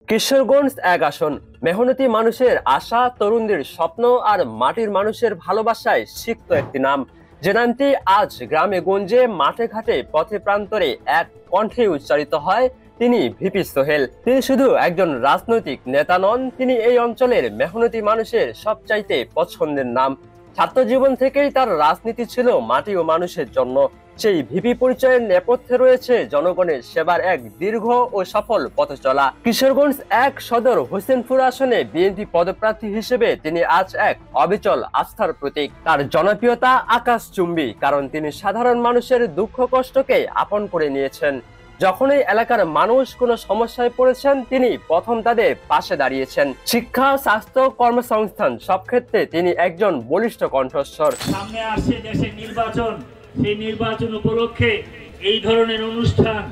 কিশোরগঞ্জ এক আসন, মেহনতি মানুষের আশা, তরুণদের স্বপ্ন আর মাটির মানুষের ভালোবাসায় সিক্ত একটি নাম, যে নামটি আজ গ্রামে গঞ্জে, মাঠে ঘাটে, পথে প্রান্তরে এক কণ্ঠে উচ্চারিত হয়। তিনি ভিপি সোহেল। তিনি শুধু একজন রাজনৈতিক নেতা নন, তিনি এই অঞ্চলের মেহনতি মানুষের সবচাইতে পছন্দের নাম। ছাত্র জীবন থেকেই তার রাজনীতি ছিল মাটি ও মানুষের জন্য। সেই ভিপি পরিচয়ের নেপথ্যে রয়েছে জনগণের সেবার এক দীর্ঘ ও সফল পথ চলা। কিশোরগঞ্জ এক সদর হোসেনপুর আসনে বিএনপি পদপ্রার্থী হিসেবে তিনি আজ এক অবিচল আস্থার প্রতীক। তার জনপ্রিয়তা আকাশচুম্বী, কারণ তিনি সাধারণ মানুষের দুঃখ কষ্টকে আপন করে নিয়েছেন। যখনই এলাকার মানুষ কোনো সমস্যায় পড়েছেন, তিনি প্রথম তাদের পাশে দাঁড়িয়েছেন। শিক্ষা, স্বাস্থ্য, কর্মসংস্থান সব ক্ষেত্রে তিনি একজন বলিষ্ঠ কণ্ঠস্বর। সামনে আসছে দেশের নির্বাচন, সেই নির্বাচন উপলক্ষে এই ধরনের অনুষ্ঠান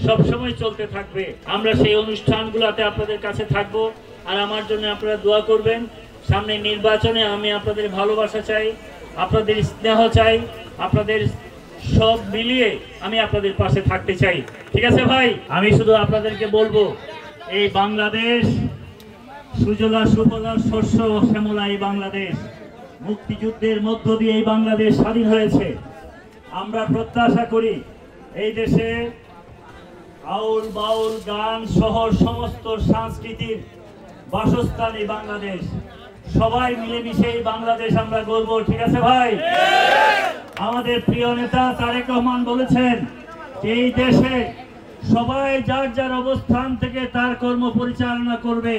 সবসময় চলতে থাকবে। আমরা সেই অনুষ্ঠানগুলোতে আপনাদের কাছে থাকবো, আর আমার জন্য আপনারা দোয়া করবেন। সামনে নির্বাচনে আমি আপনাদের ভালোবাসা চাই, আপনাদের স্নেহ চাই, আপনাদের সব মিলিয়ে আমি আপনাদের পাশে থাকতে চাই। ঠিক আছে ভাই? আমি শুধু আপনাদেরকে বলবো, এই বাংলাদেশ সুজলা সুফলা শস্য শ্যামলা এই বাংলাদেশ, মুক্তিযুদ্ধের মধ্য দিয়ে এই বাংলাদেশ স্বাধীন হয়েছে। আমরা প্রত্যাশা করি এই দেশে আউল বাউল গান সহ সমস্ত সংস্কৃতির বাসস্থান এই বাংলাদেশ। সবাই মিলেমিশে এই বাংলাদেশ আমরা গড়ব। ঠিক আছে ভাই? আমাদের প্রিয় নেতা তারেক রহমান বলেছেন এই দেশে সবাই যার যার অবস্থান থেকে তার কর্ম পরিচালনা করবে,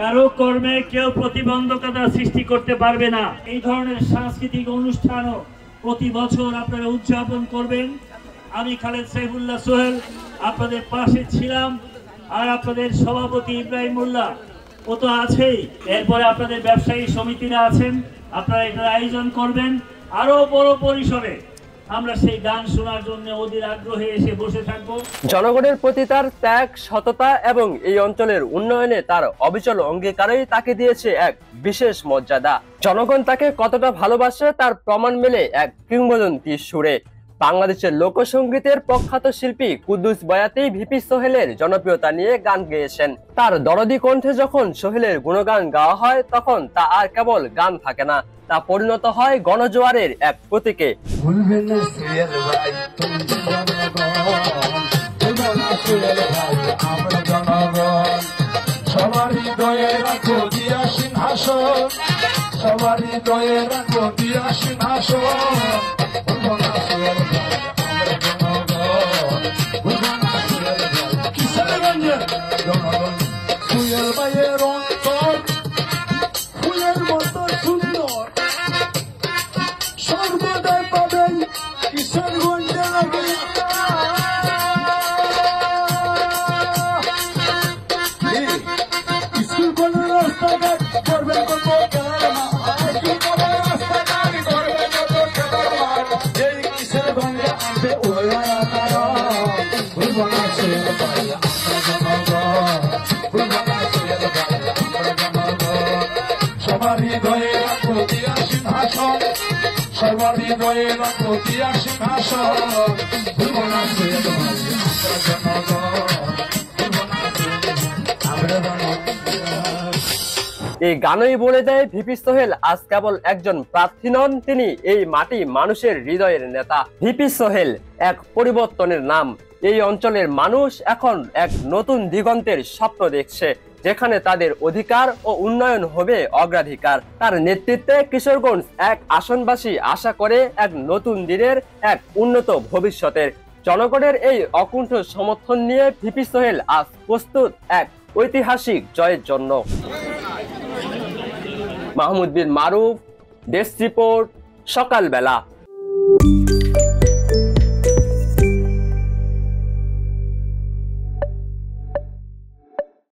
কারো কর্মে কেউ প্রতিবন্ধকতা সৃষ্টি করতে পারবে না। এই ধরনের সাংস্কৃতিক অনুষ্ঠানও প্রতি বছর আপনারা উদযাপন করবেন। আমি খালেদ সাইফুল্লাহ সোহেল আপনাদের পাশে ছিলাম, আর আপনাদের সভাপতি ইব্রাহিম মোল্লা ও তো আছেই। এরপরে আপনাদের ব্যবসায়ী সমিতিরা আছেন, আপনারা এটার আয়োজন করবেন আরো বড় পরিসরে। আমরা সেই গান শোনার জন্য অধীর আগ্রহে এসে বসে থাকবো। জনগণের প্রতি তার ত্যাগ, সততা এবং এই অঞ্চলের উন্নয়নে তার অবিচল অঙ্গীকারই তাকে দিয়েছে এক বিশেষ মর্যাদা। জনগণ তাকে কতটা ভালোবাসে তার প্রমাণ মেলে এক কিংবদন্তির সুরে। বাংলাদেশের লোকসঙ্গীতের প্রখ্যাত শিল্পী কুদ্দুস বয়াতি ভিপি সোহেলের জনপ্রিয়তা নিয়ে গান গেয়েছেন। তার দরদি কণ্ঠে যখন সোহেলের গুণগান গাওয়া হয়, তখন তা আর কেবল গান থাকে না, তা পরিণত হয় গণজোয়ারের এক প্রতীকে। সবারই দয়ে রাখো দিয়া সিংহাসন, সবারই দয়ে রাখো দিয়া সিংহাসন। কিশোরগঞ্জের জনগণ ফুলের বাইয়ের অন্তর, ফুলের মতো সুন্দর সর্বদাই পাবেন কিশোরগঞ্জে লাগে। স্কুল কলেজ রাস্তাঘাট করবে কত সবারই দয়ে রাখো দিয়া সিংহাসন, সবারই দয়ে রাখো দিয়া সিংহাসন। এই গানই বলে দেয় ভিপি সোহেল আজ কেবল একজন প্রার্থী নন, তিনি এই মাটি মানুষের হৃদয়ের নেতা। ভিপি সোহেল এক পরিবর্তনের নাম। এই অঞ্চলের মানুষ এখন এক নতুন দিগন্তের স্বপ্ন দেখছে, যেখানে তাদের অধিকার ও উন্নয়ন হবে অগ্রাধিকার। তার নেতৃত্বে কিশোরগঞ্জ এক আসনবাসী আশা করে এক নতুন দিনের, এক উন্নত ভবিষ্যতের। জনগণের এই অকুণ্ঠ সমর্থন নিয়ে ভিপি সোহেল আজ প্রস্তুত এক ঐতিহাসিক জয়ের জন্য। মাহমুদ বিন মারুফ, ডেস্ক রিপোর্ট, সকালবেলা।